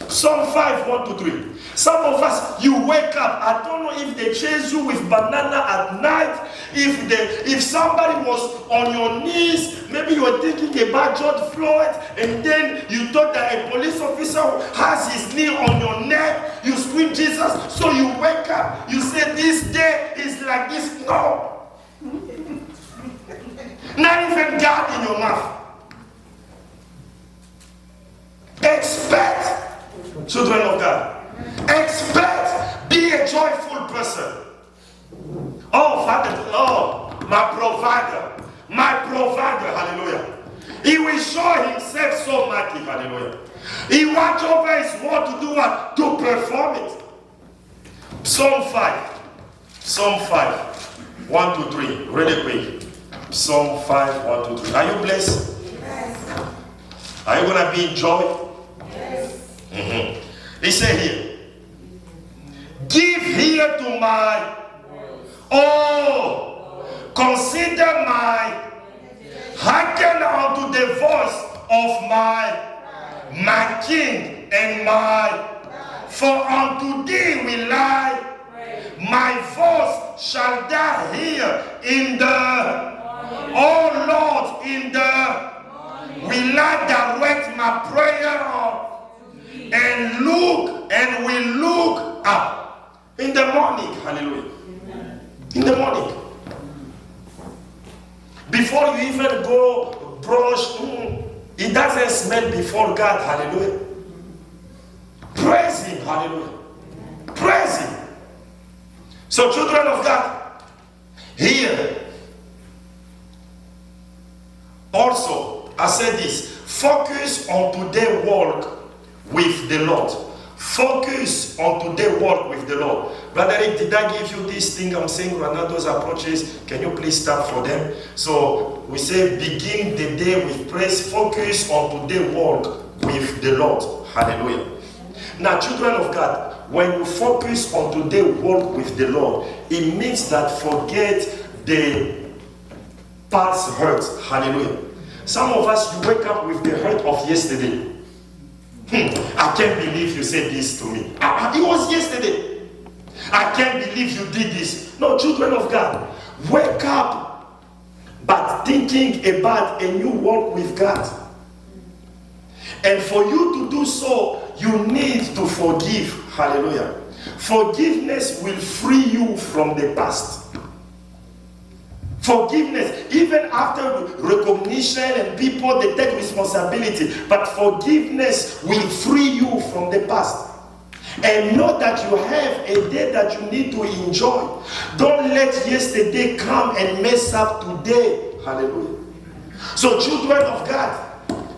Psalm 5, 1 to 3. Some of us, you wake up. I don't know if they chase you with banana at night. If somebody was on your knees, maybe you were thinking about George Floyd, and then you thought that a police officer has his knee on your neck. You scream Jesus. So you wake up. You say, this day is like this. No. Not even God in your mouth. Expect, children of God. Expect, be a joyful person. Oh, Father, oh, my provider, hallelujah. He will show himself so mighty, hallelujah. He watch over his word to do what? To perform it. Psalm 5, 1 to 3, really quick. Psalm 5, 1 to 3. Are you blessed? Yes. Are you going to be in joy? Yes. Mm-hmm. He said here, give ear to my, consider my, hearken unto the voice of my King and for unto thee will I, my voice shall thou hear in the, oh Lord, in the, will I direct my prayer and will look up in the morning. Hallelujah. In the morning. Before you even go brush, it doesn't smell before God. Hallelujah. Praise Him. Hallelujah. Praise Him. So children of God, here, also, I said this, focus on today's walk with the Lord. Focus on today's walk with the Lord. Brother Rick, did I give you this thing I'm saying, Ronaldo's approaches? Can you please start for them? So we say begin the day with praise. Focus on today's walk with the Lord. Hallelujah. Now, children of God, when you focus on today's walk with the Lord, it means that forget the past hurt. Hallelujah. Some of us, you wake up with the hurt of yesterday. I can't believe you said this to me. It was yesterday. I can't believe you did this. No, children of God, wake up but thinking about a new walk with God. And for you to do so, you need to forgive. Hallelujah. Forgiveness will free you from the past. Forgiveness, even after recognition and people, they take responsibility, but forgiveness will free you from the past. And know that you have a day that you need to enjoy. Don't let yesterday come and mess up today. Hallelujah. So children of God,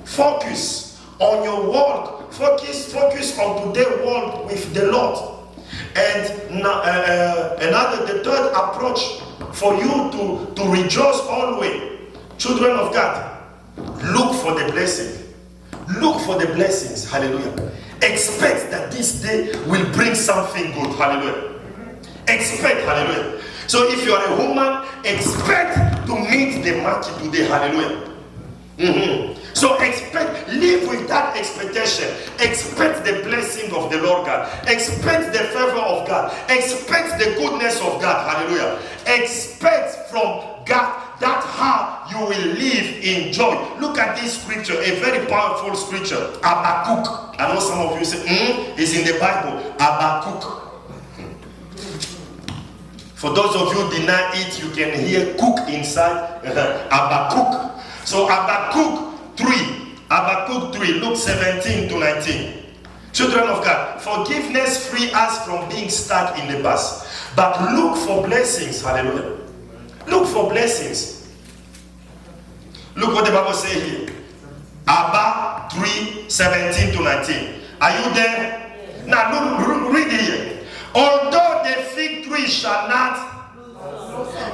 focus on your walk. Focus on today's walk with the Lord. And the third approach for you to rejoice always, children of God, look for the blessing. Look for the blessings. Hallelujah. Expect that this day will bring something good. Hallelujah. Expect. Hallelujah. So if you are a woman, expect to meet the market today. Hallelujah. So live with that expectation. Expect the blessing of the Lord God. Expect the favor of God. Expect the goodness of God. Hallelujah. Expect from God that how you will live in joy. Look at this scripture, a very powerful scripture. Habakkuk. I know some of you say, it's in the Bible. Habakkuk. For those of you who did not eat, you can hear cook inside. Habakkuk. So Habakkuk 3, Luke 17 to 19. Children of God, forgiveness free us from being stuck in the past. But look for blessings. Hallelujah. Look for blessings. Look what the Bible says here. Abba 3, 17 to 19. Are you there? Yes. Now look, read here. Although the fig tree shall not,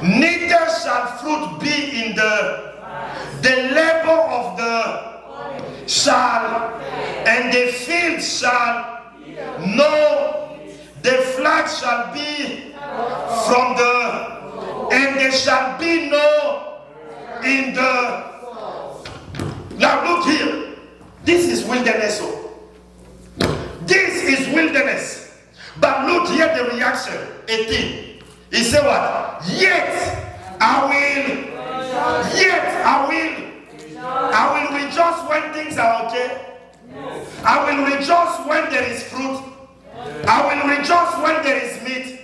neither shall fruit be in the labor of the shall, and the field shall know, the flag shall be from the, and there shall be no in the. Now look here. This is wilderness. This is wilderness. But look here the reaction. 18. He said what? Yet I will rejoice when things are okay. I will rejoice when there is fruit. I will rejoice when there is meat.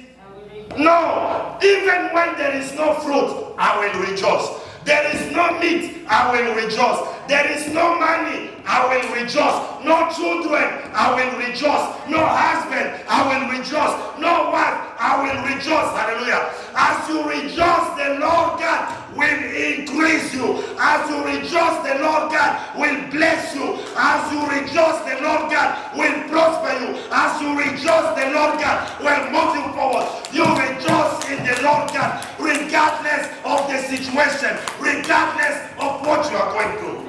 No, even when there is no fruit, I will rejoice. There is no meat, I will rejoice. There is no money, I will rejoice. No children, I will rejoice. No husband, I will rejoice. No wife, I will rejoice. Hallelujah. As you rejoice, the Lord God will increase you. As you rejoice, the Lord God will bless you. As you rejoice, the Lord God will prosper you. As you rejoice, the Lord God will move you forward. You rejoice in the Lord God regardless of the situation, regardless of what you are going through.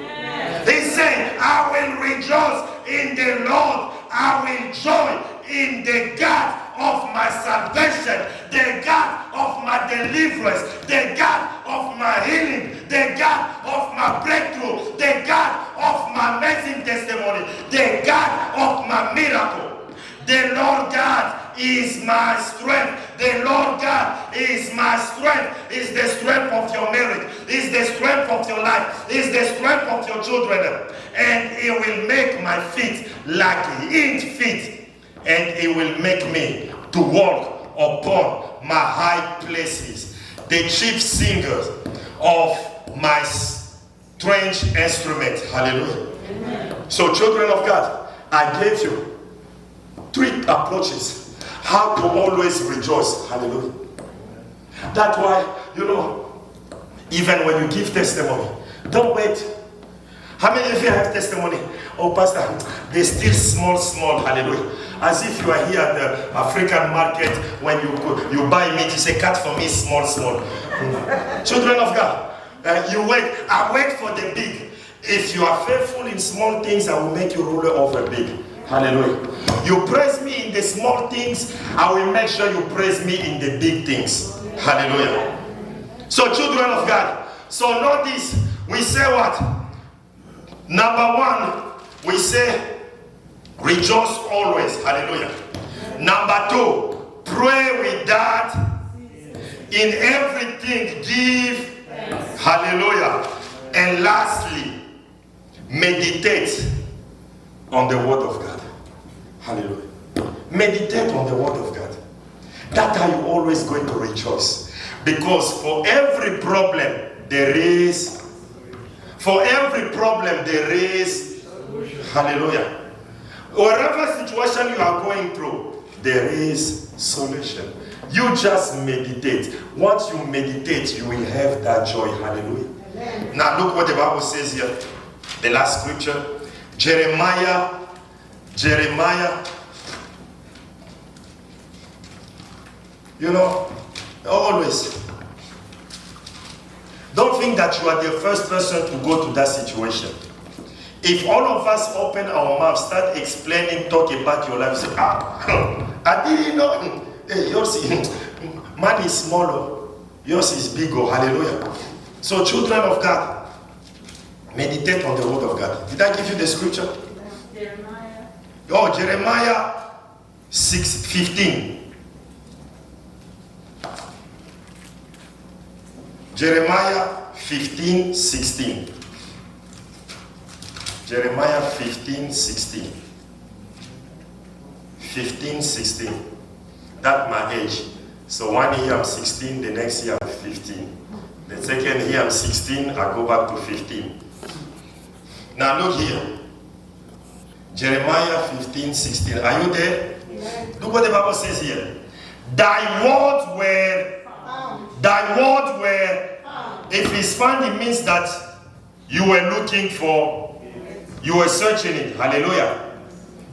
He's saying, I will rejoice in the Lord. I will joy in the God of my salvation, the God of my deliverance, the God of my healing, the God of my breakthrough, the God of my amazing testimony, the God of my miracle. The Lord God is my strength. The Lord God is my strength. Is the strength of your marriage. Is the strength of your life. Is the strength of your children. And He will make my feet like hind feet. And He will make me to walk upon my high places. The chief singers of my strange instrument. Hallelujah. So children of God, I gave you 3 approaches how to always rejoice. Hallelujah. That's why, even when you give testimony, don't wait. How many of you have testimony? Oh, Pastor, they still small. Hallelujah. As if you are here at the African market, when you buy meat, you say, cut for me small. Children of God, you wait. I wait for the big. If you are faithful in small things, I will make you ruler over big. Hallelujah. You praise me in the small things, I will make sure you praise me in the big things. Hallelujah. So children of God, so notice, we say what? Number 1, we say, rejoice always. Hallelujah. Number 2, pray without, in everything give. Hallelujah. And lastly, meditate on the word of God. Hallelujah. Meditate on the word of God. That's how you're always going to rejoice. Because for every problem there is, hallelujah. Whatever situation you are going through, there is solution. You just meditate. Once you meditate, you will have that joy. Hallelujah. Amen. Now look what the Bible says here. The last scripture. Jeremiah. Always. Don't think that you are the first person to go to that situation. If all of us open our mouth, start explaining, talk about your life, say, I didn't know. Hey, yours is, mine is smaller, yours is bigger. Hallelujah. So children of God, meditate on the word of God. Did I give you the scripture? Jeremiah. Oh, Jeremiah 6:15. Jeremiah 15:16. Jeremiah 15:16. 15:16. That's my age. So one year I'm 16, the next year I'm 15. The second year I'm 16, I go back to 15. Now look here. Jeremiah 15:16. Are you there? Yes. Look what the Bible says here. Thy words were, if it's found, it means that you were looking for, you were searching it. Hallelujah.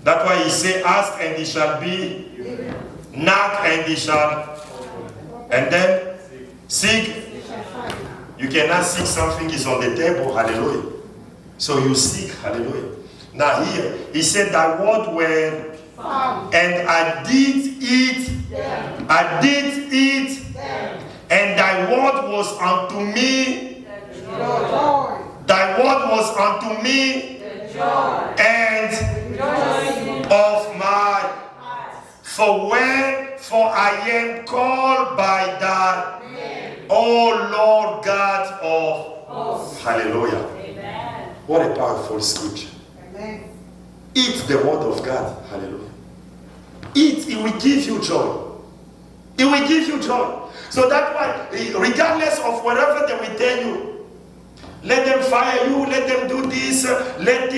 That's why he said, ask and it shall be, knock and it shall, and then seek. You cannot seek something is on the table. Hallelujah. So you seek. Hallelujah. Now here, he said, thy word were, and I did eat, and thy word was unto me, thy word was unto me, and of my, for I am called by thy, O Lord God of hosts. Hallelujah. Amen. What a powerful scripture. Amen. Eat the word of God. Hallelujah. Eat, it will give you joy. It will give you joy. So that's why, regardless of whatever they will tell you, let them fire you, let them do this, let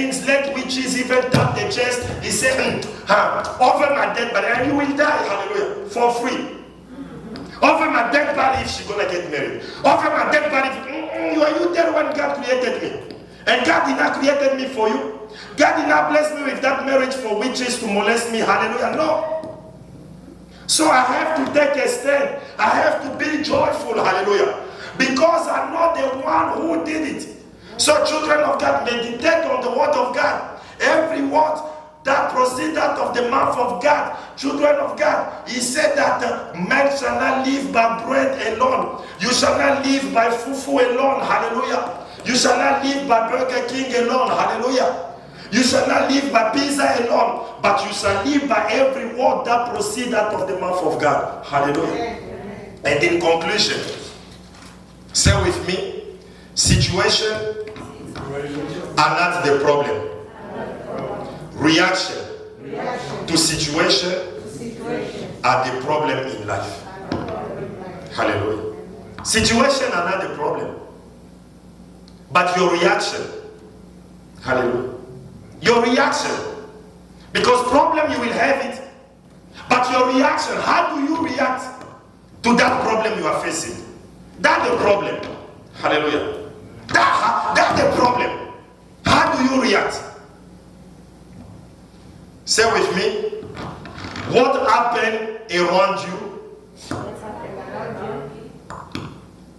witches even tap the chest. He said, offer my dead body and you will die, hallelujah, for free. Offer my dead body if she's gonna get married. Offer my dead body if you there when God created me. And God did not create me for you. God did not bless me with that marriage for witches to molest me, hallelujah, no. So I have to take a stand. I have to be joyful, hallelujah. Because I'm not the one who did it. So children of God, meditate on the word of God. Every word that proceeds out of the mouth of God. Children of God, he said that man shall not live by bread alone. You shall not live by fufu alone, hallelujah. You shall not live by Burger King alone, hallelujah. You shall not live by pizza alone, but you shall live by every word that proceeds out of the mouth of God, hallelujah. And in conclusion, say with me, situations are not the problem. Reaction to situation are the problem in life. Hallelujah. Situations are not the problem. but your reaction. Hallelujah. Your reaction. Because problem you will have it, but your reaction, how do you react to that problem you are facing? That's the problem. Hallelujah. That's the problem. How do you react? Say with me, what happened around you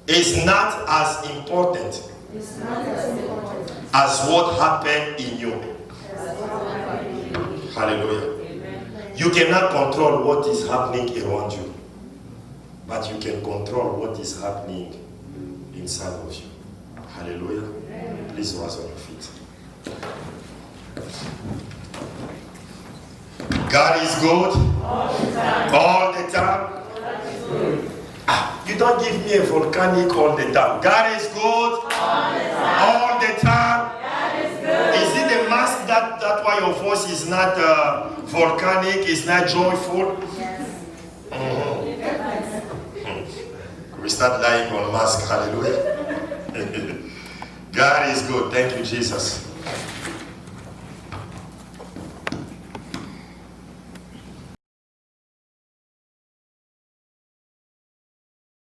is not as important as what happened in you. Hallelujah. You cannot control what is happening around you, but you can control what is happening inside of you. Hallelujah. Please rise on your feet. God is good all the time. You don't give me a volcanic all the time. God is good all the time. Is it the mask that why your voice is not volcanic, is not joyful? We start lying on mask. Hallelujah. God is good. Thank you, Jesus.